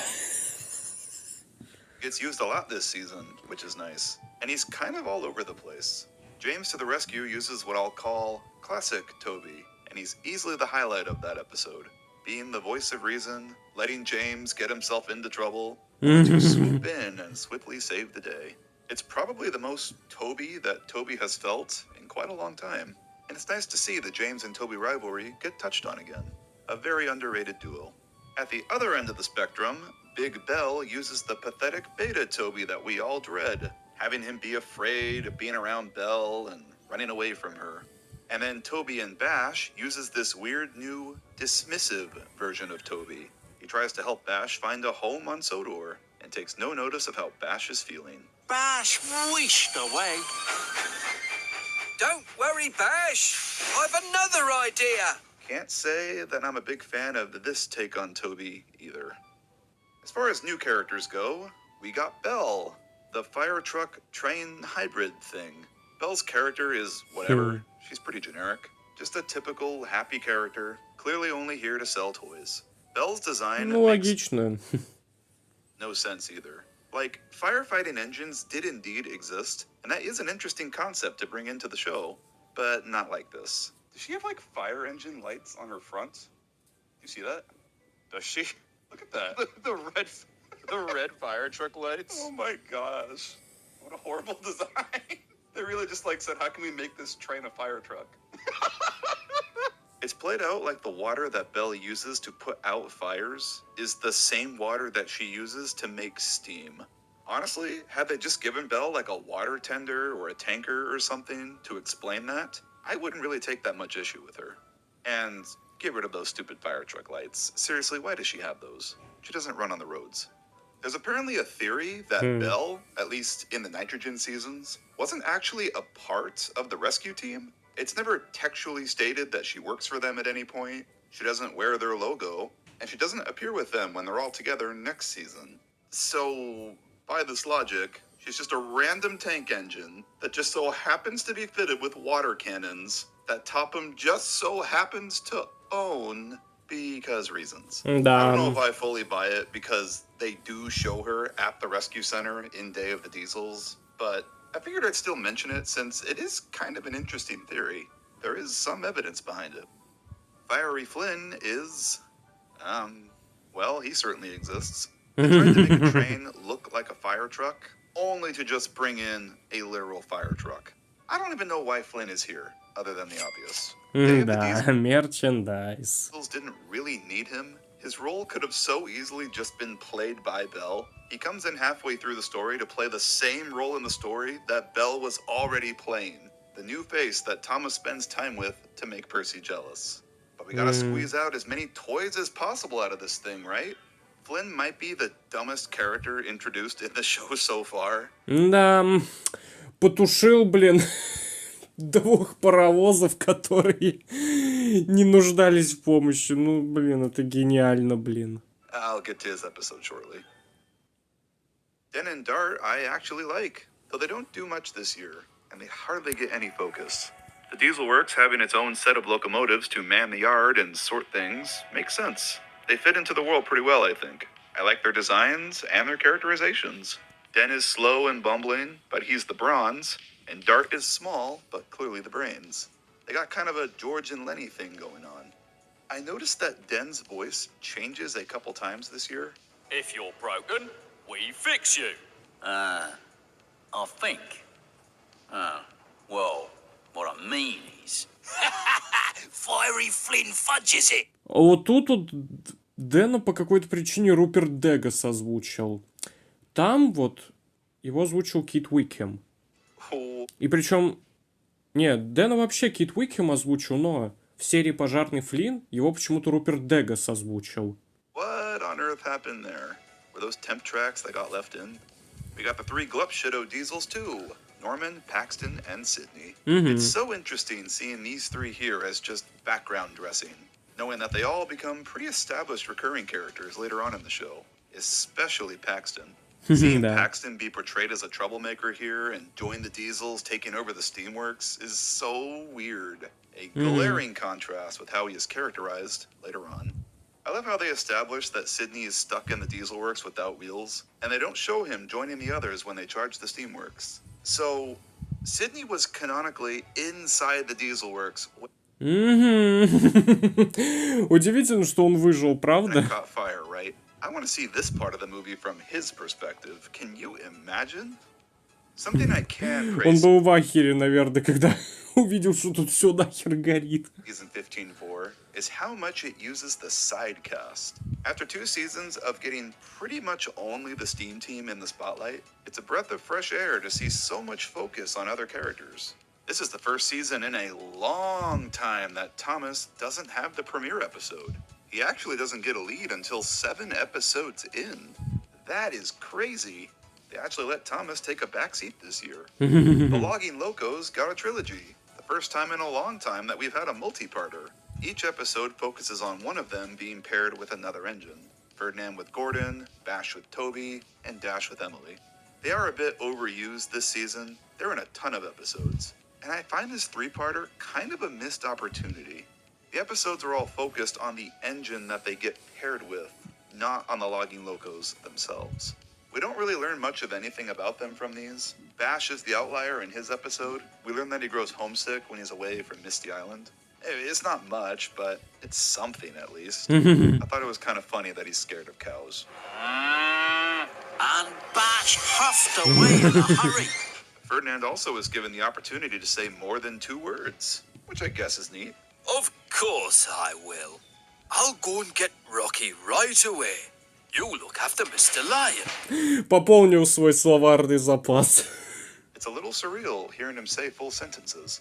gets used a lot this season, which is nice. And he's kind of all over the place. James to the rescue uses what I'll call classic Toby, and he's easily the highlight of that episode. Being the voice of reason, letting James get himself into trouble, to swoop in and swiftly save the day. It's probably the most Toby that Toby has felt in quite a long time. And it's nice to see the James and Toby rivalry get touched on again. A very underrated duo. At the other end of the spectrum, Big Bell uses the pathetic beta Toby that we all dread, having him be afraid of being around Belle and running away from her. And then Toby and Bash uses this weird new dismissive version of Toby. He tries to help Bash find a home on Sodor and takes no notice of how Bash is feeling. Bash wished away. Don't worry, Bash. I've another idea. Can't say that I'm a big fan of this take on Toby either. As far as new characters go, we got Belle, the fire truck train hybrid thing. Belle's character is whatever. She's pretty generic. Just a typical happy character, clearly only here to sell toys. Belle's design makes no sense either. Like, firefighting engines did indeed exist, and that is an interesting concept to bring into the show, but not like this. Does she have like fire engine lights on her front? You see that? Does she? Look at that. the red fire truck lights. Oh my gosh. What a horrible design. They really just like said, how can we make this train a fire truck? It's played out like the water that Belle uses to put out fires is the same water that she uses to make steam. Honestly, had they just given Belle like a water tender or a tanker or something to explain that, I wouldn't really take that much issue with her. And get rid of those stupid fire truck lights. Seriously, why does she have those? She doesn't run on the roads. There's apparently a theory that Belle, at least in the nitrogen seasons, wasn't actually a part of the rescue team. It's never textually stated that she works for them at any point. She doesn't wear their logo, and she doesn't appear with them when they're all together next season. So, by this logic, she's just a random tank engine that just so happens to be fitted with water cannons that Topham just so happens to own because reasons. I don't know if I fully buy it because they do show her at the rescue center in Day of the Diesels, but I figured I'd still mention it since it is kind of an interesting theory. There is some evidence behind it. Fiery Flynn is, well, he certainly exists. They tried to make a train look like a fire truck, only to just bring in a literal fire truck. I don't even know why Flynn is here, other than the obvious. Мерчендайз. Didn't really need him. His role could have so easily just been played by Belle. He comes in halfway through the story to play the same role in the story that Belle was already playing. The new face that Thomas spends time with to make Percy jealous. But we gotta squeeze out as many toys as possible out of this thing, right? Flynn might be the dumbest character introduced in the show so far. Да, потушил, блин, двух паровозов, которые не нуждались в помощи. Ну, блин, это гениально, блин. I'll get to his episode shortly. Den and Dart I actually like, though they don't do much this year, and they hardly get any focus. The Diesel Works having its own set of locomotives to man the yard and sort things makes sense. They fit into the world pretty well, I think. I like their designs and their characterizations. Den is slow and bumbling, but he's the bronze, and Dart is small, but clearly the brains. They got kind of a George and Lenny thing going on. I noticed that Den's voice changes a couple times this year. If you're broken, we fix you. I think. Well, what I mean is... Fiery Flynn fudges it! А вот тут вот Дэна по какой-то причине Руперт Дегас озвучил. Там вот его озвучил Кит Уикхем. И причем... Нет, Дэна вообще Кит Уикхем озвучил, но в серии «Пожарный Флинн» его почему-то Руперт Дегас озвучил. What on earth happened there? Were those temp tracks that got left in? We got the 3 Glupshido Diesels too. Norman, Paxton, and Sydney. It's so interesting seeing these 3 here as just background dressing, knowing that they all become pretty established recurring characters later on in the show, especially Paxton. Seeing Paxton be portrayed as a troublemaker here and join the Diesels taking over the Steamworks is so weird. A glaring contrast with how he is characterized later on. I love how they establish that Sydney is stuck in the Dieselworks without wheels, and they don't show him joining the others when they charge the Steamworks. So, Sydney was canonically inside the Dieselworks. Удивительно, что он выжил, правда? Caught fire, right? I want to see this part of the movie from his perspective. Can you imagine? Something I can praise. Он был в ахере, наверное, когда увидел, что тут все нахер горит. Season 15-4 is how much it uses the side cast. After 2 seasons of getting pretty much only the Steam team in the spotlight, it's a breath of fresh air to see so much focus on other characters. This is the first season in a long time that Thomas doesn't have the premiere episode. He actually doesn't get a lead until 7 episodes in. That is crazy. They actually let Thomas take a backseat this year. The Logging Locos got a trilogy. first time in a long time that we've had a multi-parter. Each episode focuses on one of them being paired with another engine. Ferdinand with Gordon, Bash with Toby, and Dash with Emily. They are a bit overused this season. They're in a ton of episodes. And I find this three-parter kind of a missed opportunity. The episodes are all focused on the engine that they get paired with, not on the logging locos themselves. We don't really learn much of anything about them from these. Bash is the outlier in his episode. We learn that he grows homesick when he's away from Misty Island. It's not much, but it's something at least. I thought it was kind of funny that he's scared of cows. And Bash huffed away in a hurry. Ferdinand also was given the opportunity to say more than 2 words, which I guess is neat. Of course I will. I'll go and get Rocky right away. You look after Mr. Lion. Пополнил свой словарный запас. It's a little surreal hearing him say full sentences.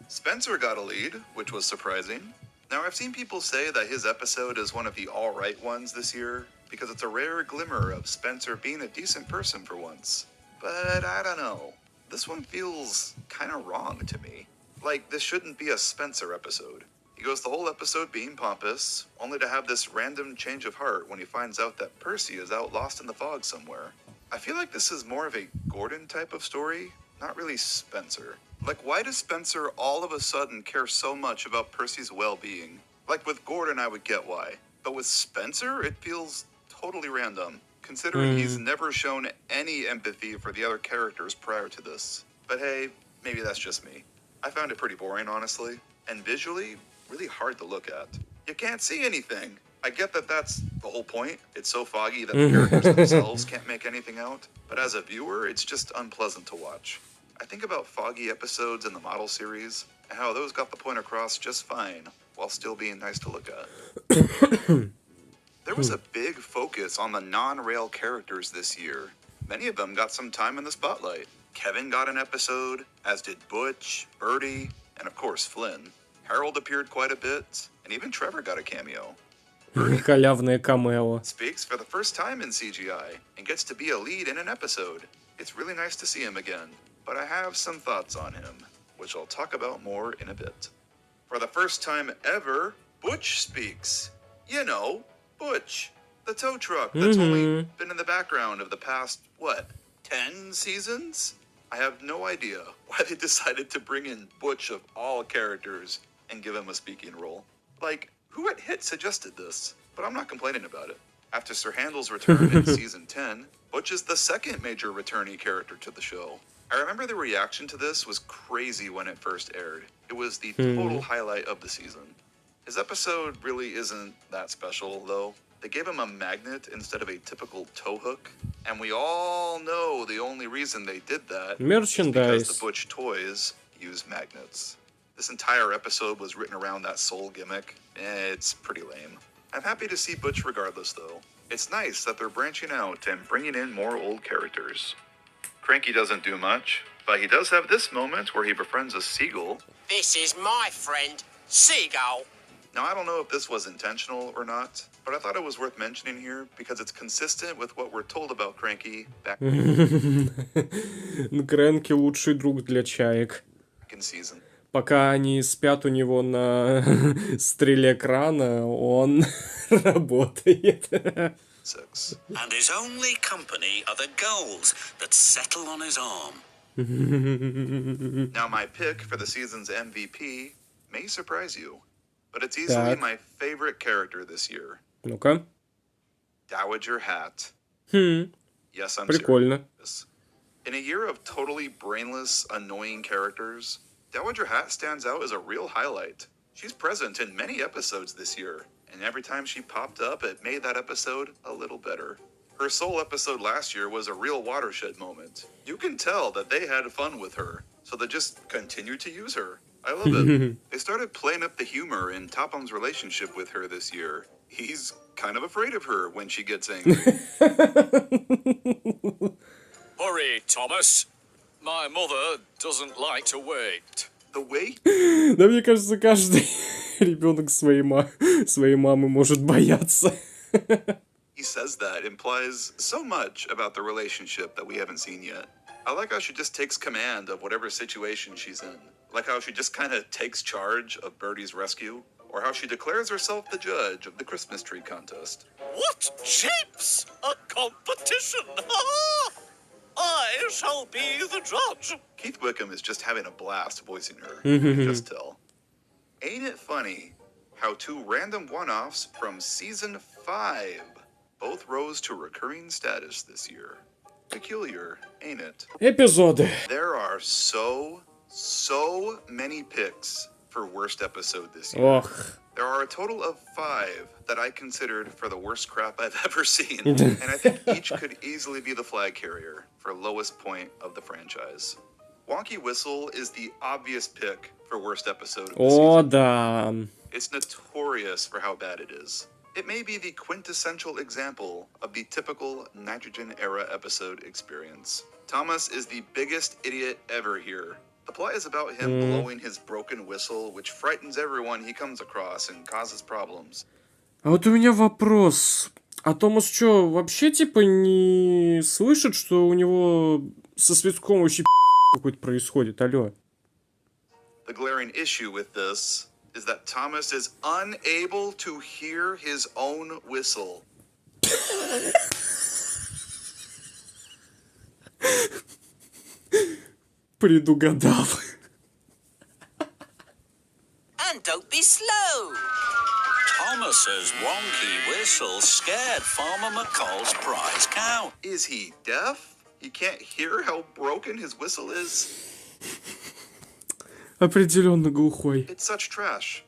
Spencer got a lead, which was surprising. Now, I've seen people say that his episode is one of the alright ones this year, because it's a rare glimmer of Spencer being a decent person for once. But I don't know. This one feels kinda wrong to me. Like, this shouldn't be a Spencer episode. He goes the whole episode being pompous, only to have this random change of heart when he finds out that Percy is out lost in the fog somewhere. I feel like this is more of a Gordon type of story, not really Spencer. Like, why does Spencer all of a sudden care so much about Percy's well-being? Like, with Gordon, I would get why. But with Spencer, it feels totally random, considering he's never shown any empathy for the other characters prior to this. But hey, maybe that's just me. I found it pretty boring, honestly, and visually, really hard to look at. You can't see anything. I get that that's the whole point. It's so foggy that the characters themselves can't make anything out. But as a viewer, it's just unpleasant to watch. I think about foggy episodes in the model series, and how those got the point across just fine, while still being nice to look at. There was a big focus on the non-rail characters this year. Many of them got some time in the spotlight. Kevin got an episode, as did Butch, Birdie, and of course Flynn. Harold appeared quite a bit, and even Trevor got a cameo. Халявное камео. Speaks for the first time in CGI, and gets to be a lead in an episode. It's really nice to see him again. But I have some thoughts on him, which I'll talk about more in a bit. For the first time ever, Butch speaks. You know, Butch, the tow truck that's only been in the background of the past, 10 seasons? I have no idea why they decided to bring in Butch of all characters and give him a speaking role. Like, who at Hit suggested this? But I'm not complaining about it. After Sir Handel's return in season 10, Butch is the second major returnee character to the show. I remember the reaction to this was crazy when it first aired. It was the total highlight of the season. His episode really isn't that special, though. They gave him a magnet instead of a typical tow hook, and we all know the only reason they did that is because the Butch toys use magnets. This entire episode was written around that soul gimmick. It's pretty lame. I'm happy to see Butch regardless, though. It's nice that they're branching out and bringing in more old characters. Cranky doesn't do much, but he does have this moment where he befriends a seagull. This is my friend, Seagull. Now, I don't know if this was intentional or not, but I thought it was worth mentioning here because it's consistent with what we're told about Cranky back Крэнки лучший друг для чаек. in season. Пока они спят у него на стреле крана, он работает. 6. And his only company are the gulls that settle on his arm. Now, my pick for the season's MVP may surprise you, but it's easily my favorite character this year. Ну-ка. Dowager Hat. Yes, I'm Прикольно. serious. In a year of totally brainless, annoying characters, Dowager Hat stands out as a real highlight. She's present in many episodes this year, and every time she popped up, it made that episode a little better. Her Soul episode last year was a real watershed moment. You can tell that they had fun with her, so they just continued to use her. I love it. They started playing up the humor in Topham's relationship with her this year. He's kind of afraid of her when she gets angry. Hurry, Thomas. My mother doesn't like to wait. The way Да, мне кажется, каждый ребенок своей мамы может бояться. he says that implies so much about the relationship that we haven't seen yet. I like how she just takes command of whatever situation she's in. Like how she just kind of takes charge of Birdie's rescue. Or how she declares herself the judge of the Christmas tree contest. What shapes a competition? I shall be the judge. Keith Wickham is just having a blast voicing her. You can just tell. Ain't it funny how two random one-offs from season 5 both rose to recurring status this year? Peculiar, ain't it? Эпизоды. There are so many picks for worst episode this year. Ох. There are a total of 5 that I considered for the worst crap I've ever seen. And I think each could easily be the flag carrier for lowest point of the franchise. Wonky Whistle is the obvious pick for worst episode of the О, season. да. It's notorious for how bad it is. It may be the quintessential example of the typical Nitrogen era episode experience. Thomas is the biggest idiot ever here. The plot is about him blowing his broken whistle, which frightens everyone he comes across and causes problems. А вот у меня вопрос. А Томас что, вообще типа не слышит, что у него со свитком вообще какой-то происходит? Алло. The glaring issue with this is that Thomas is unable to hear his own whistle. Предугадал. And don't be slow. Thomas's wonky whistle scared Farmer McCall's prize cow. Is he deaf? He can't hear how broken his whistle is? Определенно глухой. It's such trash.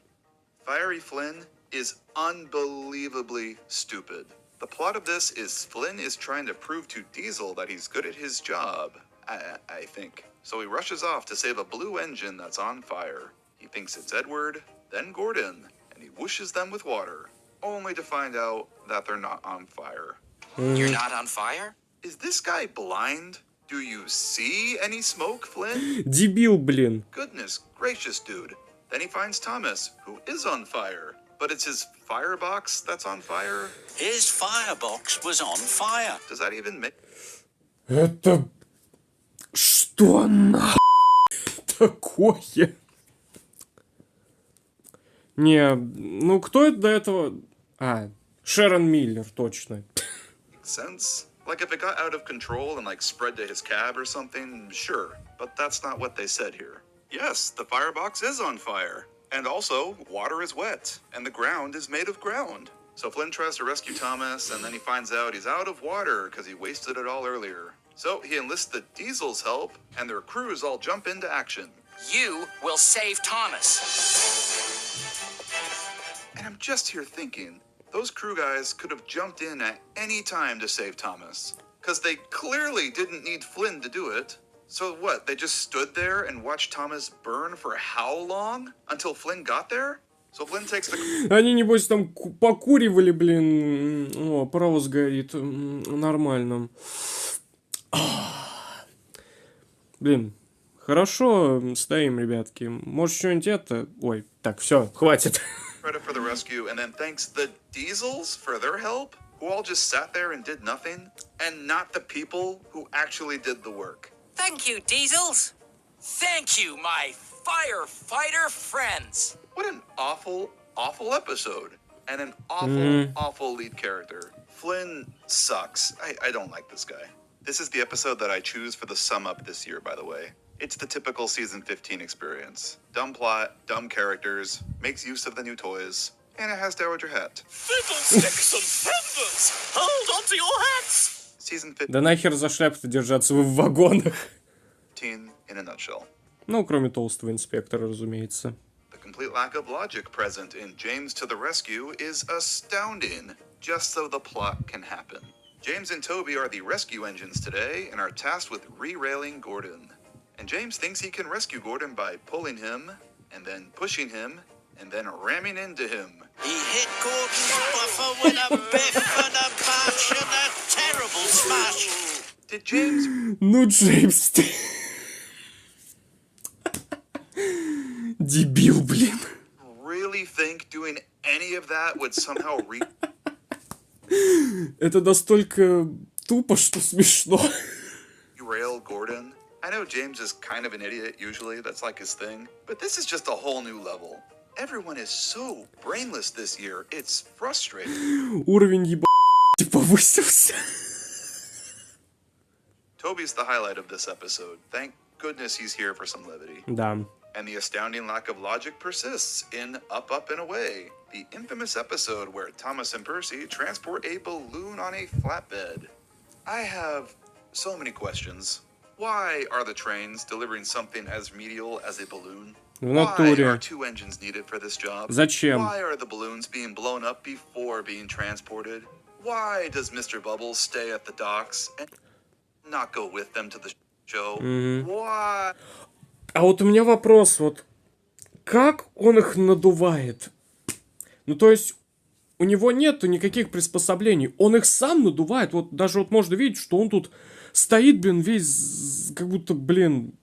Fiery Flynn is unbelievably stupid. The plot of this is Flynn is trying to prove to Diesel that he's good at his job, I think. So he rushes off to save a blue engine that's on fire. He thinks it's Edward, then Gordon, and he whooshes them with water, only to find out that they're not on fire. You're not on fire? Is this guy blind? Do you see any smoke, Flynn? Дебил, блин. Goodness gracious, dude. Then he finds Thomas, who is on fire. But it's his firebox that's on fire? His firebox was on fire. Does that even make... Это... Что нахуй такое? Не, ну кто это до этого... А, Шерон Миллер, точно. sense? Like if it got out of control and like spread to his cab or something, sure. But that's not what they said here. Yes, the firebox is on fire. And also, water is wet. And the ground is made of ground. So Flynn tries to rescue Thomas, and then he finds out he's out of water because he wasted it all earlier. So he enlists the Diesel's help, and their crews all jump into action. You will save Thomas. And I'm just here thinking, those crew guys could have jumped in at any time to save Thomas. Because they clearly didn't need Flynn to do it. So what, they just stood there and watched Thomas burn for how long? Until Flynn got there? So Flynn takes the... Они, небось, там покуривали, блин. О, паровоз горит. Нормально. Блин, хорошо стоим, ребятки. Может, что-нибудь это... Ой, так, все, хватит. Credit for the rescue, and then thanks the Diesels for their help, who all just sat there and did nothing, and not the people who actually did the work. Thank you, Diesels. Thank you, my firefighter friends. What an awful, awful episode. And an awful lead character. Flynn sucks. I don't like this guy. This is the episode that I choose for the sum up this year, by the way. It's the typical season 15 experience. Dumb plot, dumb characters, makes use of the new toys, and it has Dowager Hat. Fiddlesticks and feathers! Hold on to your hats! Season 15 Да нахер за шляпу-то держаться в вагонах. in a nutshell. Ну, кроме толстого инспектора, разумеется. The complete lack of logic present in James to the Rescue is astounding, just so the plot can happen. James and Toby are the rescue engines today and are tasked with re-railing Gordon. And James thinks he can rescue Gordon by pulling him, and then pushing him, and then ramming into him. He hit Gordon's buffer with a biff and a bash and a terrible smash. Did James Ну, Джеймс, ты... Дебил, блин. really think doing any of that would somehow Это настолько тупо, что смешно. derail Gordon. I know James is kind of an idiot usually, that's like his thing, but this is just a whole new level. Everyone is so brainless this year, it's frustrating. Уровень ебать повысился. Toby's the highlight of this episode. Thank goodness he's here for some levity. Да. And the astounding lack of logic persists in Up, Up, and Away, the infamous episode where Thomas and Percy transport a balloon on a flatbed. I have so many questions. Why are the trains delivering something as medial as a balloon? В Why натуре. are 2 engines needed for this job? Зачем? Why are the balloons being blown up before being transported? Why does Mr. Bubbles stay at the docks and not go with them to the show? Why? А вот у меня вопрос, вот как он их надувает? Ну, то есть, у него нету никаких приспособлений, он их сам надувает, вот даже вот можно видеть, что он тут стоит, блин, весь, как будто, блин,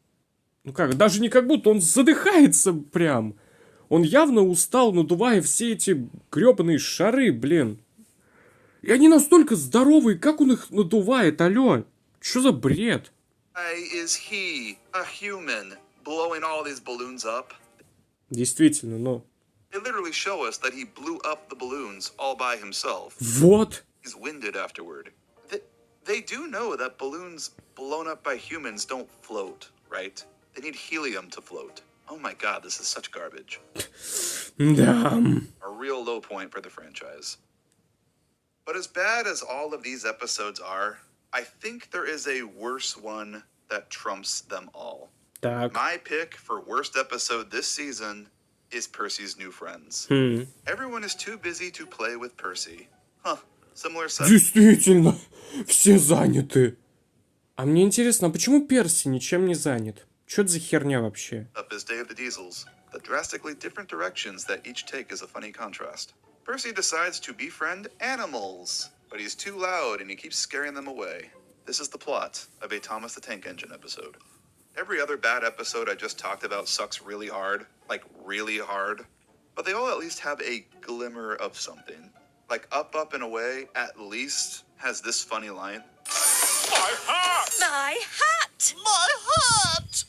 ну как, даже не как будто, он задыхается прям. Он явно устал, надувая все эти гребаные шары, блин. И они настолько здоровые, как он их надувает, алло? Что за бред? Why is he, a human, blowing all these balloons up? Действительно, но... They literally show us that he blew up the balloons all by himself. Вот. He's winded afterward. They do know that balloons blown up by humans don't float, right? They need helium to float. Oh my god, this is such garbage. Да. A real low point for the franchise. But as bad as all of these episodes are, I think there is a worse one that trumps them all. Так. My pick for worst episode this season is Percy's new friends. Everyone is too busy to play with Percy. Huh. Similar set. Действительно, все заняты. А мне интересно, а почему Перси ничем не занят? Что это за херня вообще? Up is Day of the Diesels. The drastically different directions that each take is a funny contrast. Percy decides to befriend animals, but he's too loud and he keeps scaring them away. This is the plot of a Thomas the Tank Engine episode. Every other bad episode I just talked about sucks really hard, like really hard, but they all at least have a glimmer of something. Like Up, Up, and Away at least has this funny line. My hat! My hat! My hat!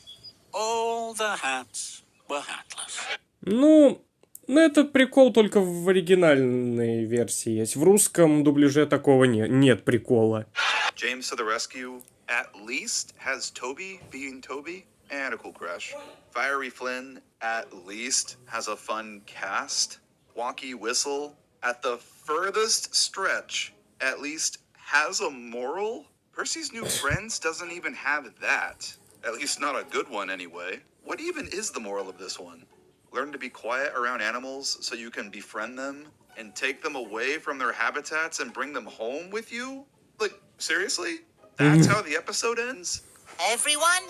All the hats were hatless. Ну, этот прикол только в оригинальной версии есть. В русском дубляже такого нет прикола. James to the rescue at least has Toby being Toby and a cool crush. Fiery Flynn at least has a fun cast. Wonky Whistle at the furthest stretch at least has a moral. Percy's new friends doesn't even have that. At least not a good one anyway. What even is the moral of this one? Learn to be quiet around animals so you can befriend them and take them away from their habitats and bring them home with you? Like, seriously? That's how the episode ends? Everyone,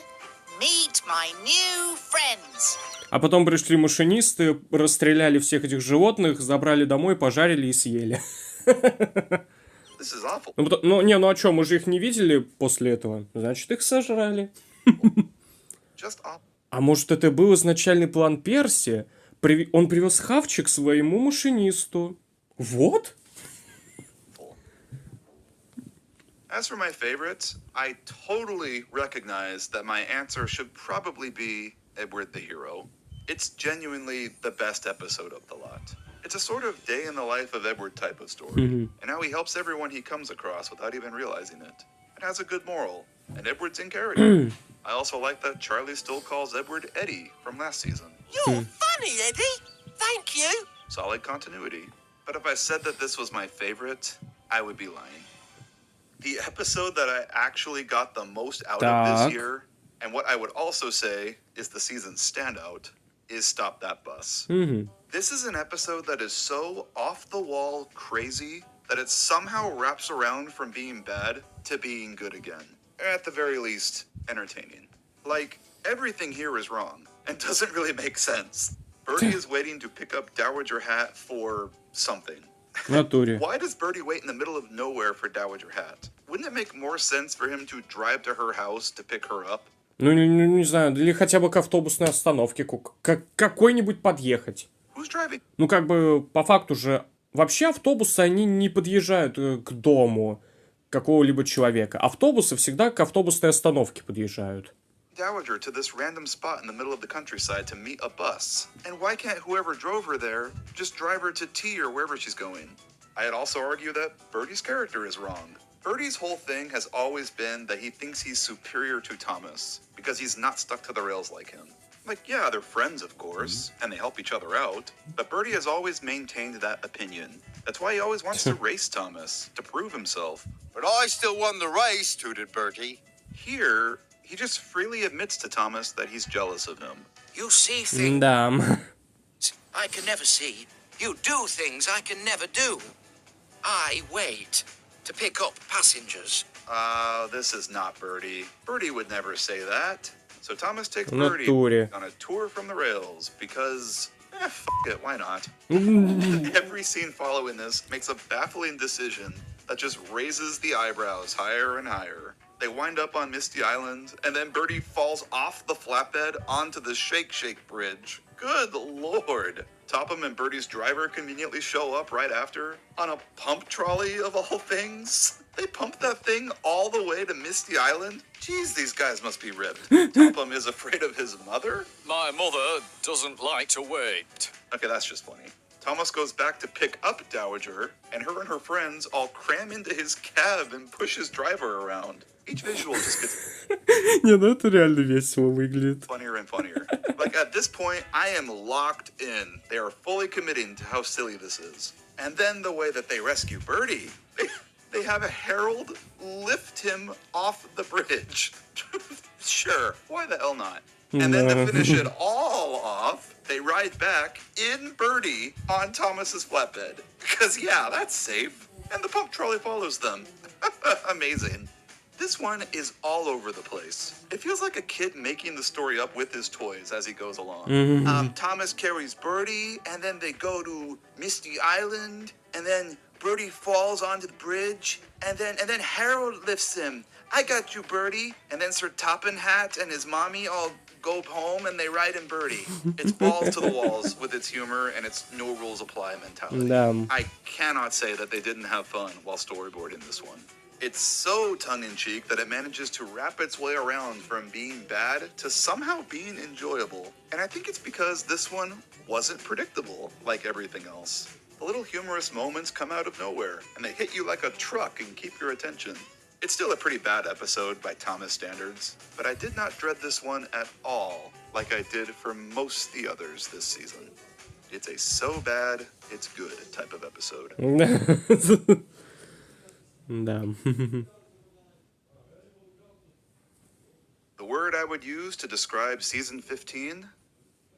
meet my new friends. А потом пришли машинисты, расстреляли всех этих животных, забрали домой, пожарили и съели. This is awful. Ну а что, мы же их не видели после этого? Значит, их сожрали. Just awful. А может, это был изначальный план Перси? Он привез хавчик своему машинисту. Вот. As for my favorites, I totally recognize that my answer should probably be Edward the Hero. It's genuinely the best episode of the lot. It's a sort of day in the life of Edward type of story, and how he helps everyone he comes across without even realizing it. It has a good moral, and Edward's in character. I also like that Charlie still calls Edward Eddie from last season. You're funny, Eddie. Thank you. Solid continuity. But if I said that this was my favorite, I would be lying. The episode that I actually got the most out of this year, and what I would also say is the season's standout, is Stop That Bus. This is an episode that is so off-the-wall crazy that it somehow wraps around from being bad to being good again. Or at the very least, entertaining. Like, everything here is wrong, and doesn't really make sense. Birdie is waiting to pick up Dowager Hat for something. В натуре. Why does Birdie wait in the middle of nowhere for Dowager Hat? Wouldn't it make more sense for him to drive to her house to pick her up? Ну, не знаю, или хотя бы к автобусной остановке какой-нибудь подъехать. Who's driving? Ну, как бы, по факту же, вообще автобусы, они не подъезжают к дому. какого-либо человека. Автобусы всегда к автобусной остановке подъезжают. Dowager to this random spot in the middle of the countryside to meet a bus. And why can't whoever drove her there just drive her to tea or wherever she's going? I'd also argue that Birdie's character is wrong. Birdie's whole thing has always been that he thinks he's superior to Thomas because he's not stuck to the rails like him. Like, yeah, they're friends, of course, and they help each other out, but Birdie has always maintained that opinion. That's why he always wants to race Thomas, to prove himself. But I still won the race, tooted Bertie. Here, he just freely admits to Thomas that he's jealous of him. You see things Да. I can never see. You do things I can never do. I wait to pick up passengers. This is not Birdie. Birdie would never say that. So Thomas takes В Birdie натуре. on a tour from the rails because, f it, why not? Every scene following this makes a baffling decision that just raises the eyebrows higher and higher. They wind up on Misty Island, and then Birdie falls off the flatbed onto the Shake Shake Bridge. Good lord. Topham and Birdie's driver conveniently show up right after on a pump trolley of all things. They pump that thing all the way to Misty Island? Jeez, these guys must be ripped. Topham is afraid of his mother? My mother doesn't like to wait. Okay, that's just funny. Thomas goes back to pick up Dowager, and her friends all cram into his cab and push his driver around. Each visual just gets Не, ну это реально весело выглядит. funnier and funnier. Like, at this point, I am locked in. They are fully committing to how silly this is. And then the way that they rescue Birdie. They have a herald lift him off the bridge. Sure, why the hell not? And then to finish it all off, they ride back in Birdie on Thomas's flatbed. Because, yeah, that's safe. And the pump trolley follows them. Amazing. This one is all over the place. It feels like a kid making the story up with his toys as he goes along. Thomas carries Birdie, and then they go to Misty Island, and then Birdie falls onto the bridge, and then Harold lifts him. I got you, Birdie. And then Sir Toppin Hat and his mommy all go home, and they ride in Birdie. It's balls to the walls with its humor and its no rules apply mentality. Да. I cannot say that they didn't have fun while storyboarding this one. It's so tongue-in-cheek that it manages to wrap its way around from being bad to somehow being enjoyable. And I think it's because this one wasn't predictable like everything else. The little humorous moments come out of nowhere, and they hit you like a truck and keep your attention. It's still a pretty bad episode by Thomas standards, but I did not dread this one at all like I did for most the others this season. It's a so bad, it's good type of episode. Да. The word I would use to describe season 15?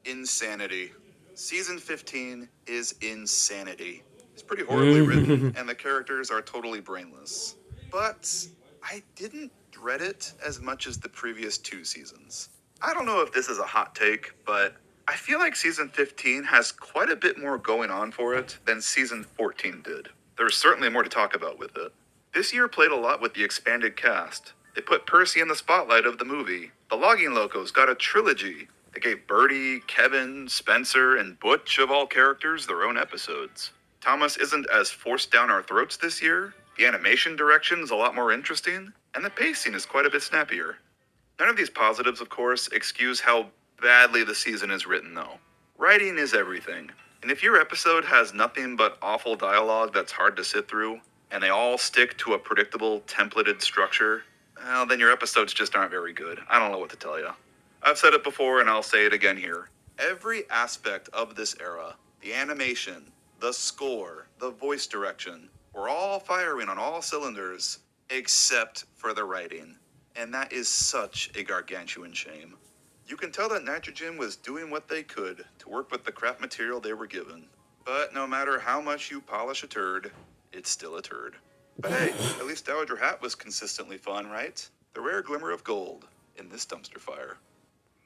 Insanity. Season 15 is insanity. It's pretty horribly written, and the characters are totally brainless. But I didn't dread it as much as the previous two seasons. I don't know if this is a hot take, but I feel like season 15 has quite a bit more going on for it than season 14 did. There's certainly more to talk about with it. This year played a lot with the expanded cast. They put Percy in the spotlight of the movie. The Logging Locos got a trilogy. They gave Birdie, Kevin, Spencer, and Butch, of all characters, their own episodes. Thomas isn't as forced down our throats this year. The animation direction is a lot more interesting, and the pacing is quite a bit snappier. None of these positives, of course, excuse how badly the season is written, though. Writing is everything, and if your episode has nothing but awful dialogue that's hard to sit through, and they all stick to a predictable, templated structure, well, then your episodes just aren't very good. I don't know what to tell you. I've said it before, and I'll say it again here. Every aspect of this era, the animation, the score, the voice direction, we're all firing on all cylinders, except for the writing. And that is such a gargantuan shame. You can tell that Nitrogen was doing what they could to work with the crap material they were given. But no matter how much you polish a turd, it's still a turd. But hey, at least Dowager Hat was consistently fun, right? The rare glimmer of gold in this dumpster fire.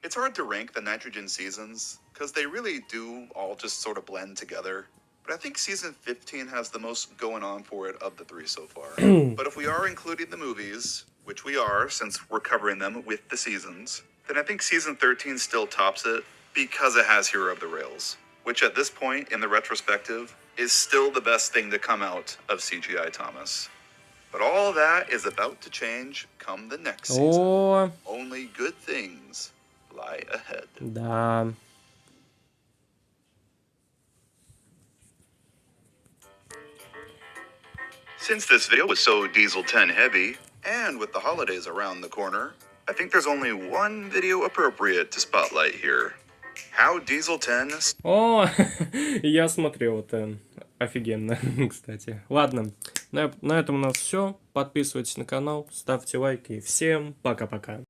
It's hard to rank the Nitrogen seasons, because they really do all just sort of blend together. But I think season 15 has the most going on for it of the three so far. But if we are including the movies, which we are since we're covering them with the seasons, then I think season 13 still tops it because it has Hero of the Rails, which at this point in the retrospective is still the best thing to come out of CGI Thomas. But all that is about to change come the next season. О, Only good things lie ahead. да. Since this video was so Diesel 10 heavy, and with the holidays around the corner, I think there's only one video appropriate to spotlight here. How Diesel 10... О, я смотрел это. Офигенно, кстати. Ладно, на этом у нас все. Подписывайтесь на канал, ставьте лайки. Всем пока-пока.